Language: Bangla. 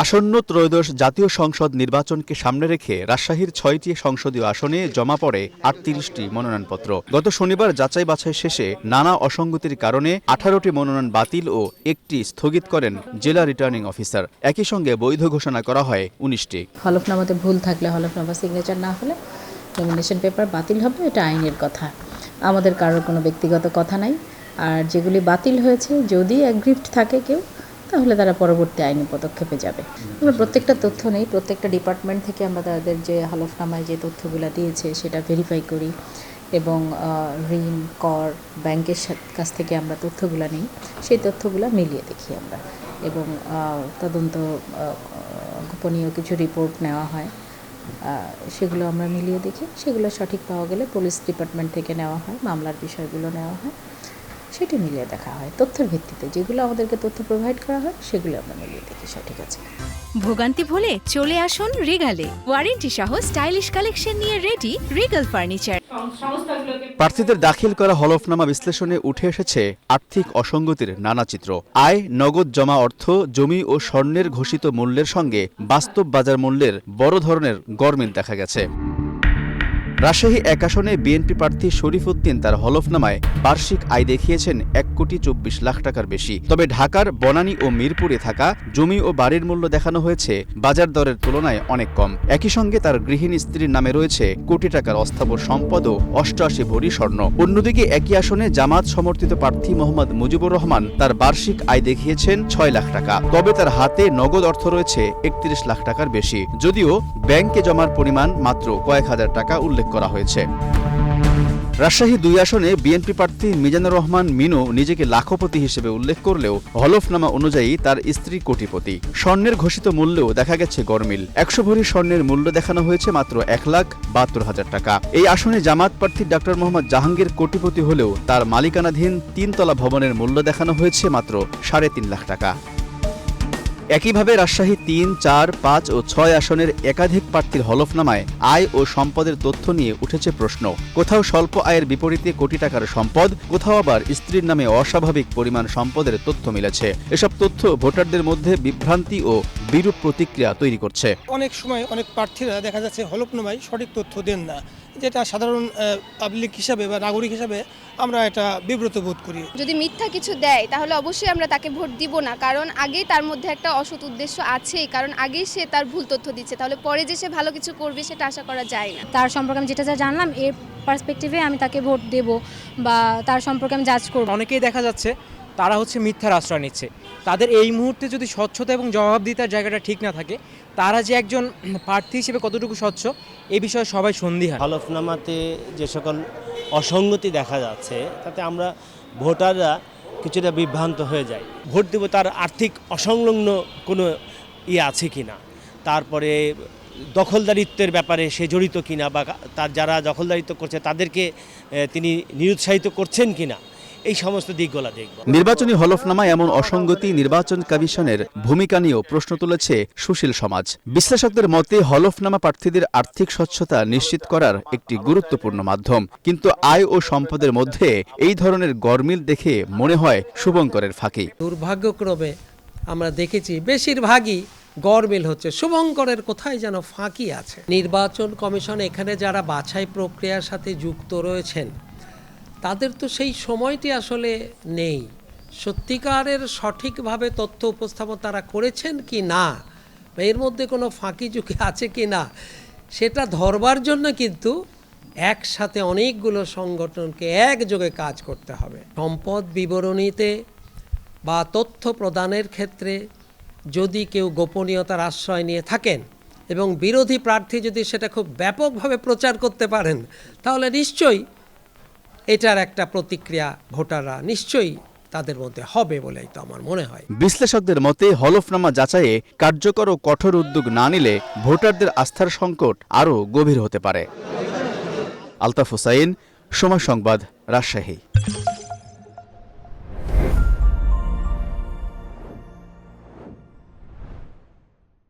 আসন্ন ত্রয়োদশ জাতীয় সংসদ নির্বাচনকে সামনে রেখে রাজশাহীর ৬টি সংসদীয় আসনে জমা পড়ে ৩৮টি মনোনয়নপত্র। গত শনিবার যাচাই বাছাই শেষে নানা অসঙ্গতির কারণে ১৮টি মনোনয়ন বাতিল ও একটি স্থগিত করেন জেলা রিটার্নিং অফিসার। একই সঙ্গে বৈধ ঘোষণা করা হয় ১৯টি। হলফনামাতে ভুল থাকলে হলফনামা সিগনেচার না হলে নমিনেশন পেপার বাতিল হবে, এটা আইনের কথা। আমাদের কারোর কোনো ব্যক্তিগত কথা নাই। আর যেগুলি বাতিল হয়েছে, যদি অ্যাগ্রিভড থাকে কেউ, তাহলে তারা পরবর্তী আইনি পদক্ষেপে যাবে। আমরা প্রত্যেকটা তথ্য নেই, প্রত্যেকটা ডিপার্টমেন্ট থেকে আমরা তাদের যে হলফনামায় যে তথ্যগুলো দিয়েছে সেটা ভেরিফাই করি এবং ঋণ, কর, ব্যাংকের কাছ থেকে আমরা তথ্যগুলো নিই, সেই তথ্যগুলো মিলিয়ে দেখি আমরা এবং তদন্ত গোপনীয় কিছু রিপোর্ট নেওয়া হয়, সেগুলো আমরা মিলিয়ে দেখি। সেগুলো সঠিক পাওয়া গেলে পুলিশ ডিপার্টমেন্ট থেকে নেওয়া হয়, মামলার বিষয়গুলো নেওয়া হয়, সেটি মিলিয়ে দেখা হয়। তথ্যের ভিত্তিতে যেগুলো আমাদেরকে তথ্য প্রোভাইড করা হয় সেগুলো আমরা মিলিয়ে দেখি সঠিক আছে। ভোগান্তি ভুলে চলে আসুন রিগালে। ওয়ারেন্টি সহ স্টাইলিশ কালেকশন নিয়ে রেডি রিগাল ফার্নিচার। প্রার্থীদের দাখিল করা হলফনামা বিশ্লেষণে উঠে এসেছে আর্থিক অসঙ্গতির নানা চিত্র। আয়, নগদ জমা অর্থ, জমি ও স্বর্ণের ঘোষিত মূল্যের সঙ্গে বাস্তব বাজার মূল্যের বড় ধরনের গরমিল দেখা গেছে। রাজশাহী ১ আসনে বিএনপি প্রার্থী শরীফ উদ্দিন তার হলফনামায় বার্ষিক আয় দেখিয়েছেন ১,২৪,০০,০০০ টাকার বেশি। তবে ঢাকার বনানী ও মিরপুরে থাকা জমি ও বাড়ির মূল্য দেখানো হয়েছে বাজার দরের তুলনায় অনেক কম। একই সঙ্গে তার গৃহিণী স্ত্রীর নামে রয়েছে কোটি টাকার অস্থাবর সম্পদ ও ৮৮ ভরি স্বর্ণ। অন্যদিকে একই আসনে জামাত সমর্থিত প্রার্থী মোহাম্মদ মুজিবুর রহমান তার বার্ষিক আয় দেখিয়েছেন ৬ লাখ টাকা। তবে তার হাতে নগদ অর্থ রয়েছে ৩১ লাখ টাকার বেশি, যদিও ব্যাংকে জমার পরিমাণ মাত্র কয়েক হাজার টাকা উল্লেখ করা হয়েছে। রাজশাহী ২ আসনে বিএনপি প্রার্থী মিজানুর রহমান মিনু নিজেকে লাখপতি হিসেবে উল্লেখ করলেও হলফনামা অনুযায়ী তার স্ত্রী কোটিপতি। স্বর্ণের ঘোষিত মূল্যেও দেখা গেছে গরমিল। ১০০ ভরি স্বর্ণের মূল্য দেখানো হয়েছে মাত্র ১,৭২,০০০ টাকা। এই আসনে জামাত প্রার্থী ডক্টর মোহাম্মদ জাহাঙ্গীর কোটিপতি হলেও তার মালিকানাধীন ৩ তলা ভবনের মূল্য দেখানো হয়েছে মাত্র ৩.৫ লাখ টাকা। একইভাবে রাজশাহী ৩, ৪, ৫ ও ৬ আসনের একাধিক প্রার্থীর হলফনামায় আয় ও সম্পদের তথ্য নিয়ে উঠেছে প্রশ্ন। কোথাও স্বল্প আয়ের বিপরীতে কোটি টাকার সম্পদ, কোথাও আবার স্ত্রীর নামে অস্বাভাবিক পরিমাণ সম্পদের তথ্য মিলেছে। এসব তথ্য ভোটারদের মধ্যে বিভ্রান্তি ও বিরূপ প্রতিক্রিয়া তৈরি করছে। অনেক সময় অনেক প্রার্থীরা দেখা যাচ্ছে হলফনামায় সঠিক তথ্য দেন না, যেটা সাধারণ পাবলিক হিসাবে বা নাগরিক হিসাবে আমরা এটা বিব্রত বোধ করি। যদি মিথ্যা কিছু দেয় তাহলে অবশ্যই আমরা তাকে ভোট দিব না, কারণ আগেই তার মধ্যে একটা অসৎ উদ্দেশ্য আছে, কারণ আগেই সে তার ভুল তথ্য দিচ্ছে, তাহলে পরে যে সে ভালো কিছু করবে সেটা আশা করা যায় না। তার সম্পর্কে আমি যেটা যা জানলাম এর পার্সপেক্টিভে আমি তাকে ভোট দেব বা তার সম্পর্কে আমি জাজ করব। অনেকেই দেখা যাচ্ছে তারা হচ্ছে মিথ্যার আশ্রয় নিচ্ছে। তাদের এই মুহূর্তে যদি স্বচ্ছতা এবং জবাবদিহিতার জায়গাটা ঠিক না থাকে, তারা যে একজন প্রার্থী হিসেবে কতটুকু স্বচ্ছ এই বিষয়ে সবাই সন্দিহান। হলফনামাতে যে সকল অসঙ্গতি দেখা যাচ্ছে তাতে আমরা ভোটাররা কিছুটা বিভ্রান্ত হয়ে যায়। ভোট দেব তার আর্থিক অসংলগ্ন কোনো আছে কিনা, তারপরে দখলদারিত্বের ব্যাপারে সে জড়িত কিনা, বা তার যারা দখলদারিত্ব করছে তাদেরকে তিনি নিরুৎসাহিত করছেন কিনা, এই সমস্ত দিকগুলো দেখব। নির্বাচনী হলফনামায় এমন অসঙ্গতি নির্বাচন কমিশনের ভূমিকা নিয়েও প্রশ্ন তুলেছে সুশীল সমাজ। বিশ্লেষকদের মতে হলফনামা প্রার্থীদের আর্থিক স্বচ্ছতা নিশ্চিত করার একটি গুরুত্বপূর্ণ মাধ্যম, কিন্তু আয় ও সম্পদের মধ্যে এই ধরনের গরমিল দেখে মনে হয় শুভঙ্করের ফাঁকি। দুর্ভাগ্যক্রমে আমরা দেখেছি বেশিরভাগই গরমিল হচ্ছে, শুভঙ্করের কোথায় যেন ফাঁকি আছে। নির্বাচন কমিশন এখানে যারা বাছাই প্রক্রিয়ার সাথে যুক্ত রয়েছেন তাদের তো সেই সময়টি আসলে নেই। সত্যিকারের সঠিকভাবে তথ্য উপস্থাপন তারা করেছেন কি না, এর মধ্যে কোনো ফাঁকি ঝুঁকি আছে কি না, সেটা ধরবার জন্য কিন্তু একসাথে অনেকগুলো সংগঠনকে একযোগে কাজ করতে হবে। সম্পদ বিবরণীতে বা তথ্য প্রদানের ক্ষেত্রে যদি কেউ গোপনীয়তার আশ্রয় নিয়ে থাকেন এবং বিরোধী প্রার্থী যদি সেটা খুব ব্যাপকভাবে প্রচার করতে পারেন, তাহলে নিশ্চয়ই এটার একটা প্রতিক্রিয়া ভোটাররা নিশ্চয়ই তাদের মধ্যে হবে বলেই তো আমার মনে হয়। বিশ্লেষকদের মতে হলফনামা যাচাইয়ে কার্যকর ও কঠোর উদ্যোগ না নিলে ভোটারদের আস্থার সংকট আরও গভীর হতে পারে। আলতাফ হোসাইন, সময় সংবাদ, রাজশাহী।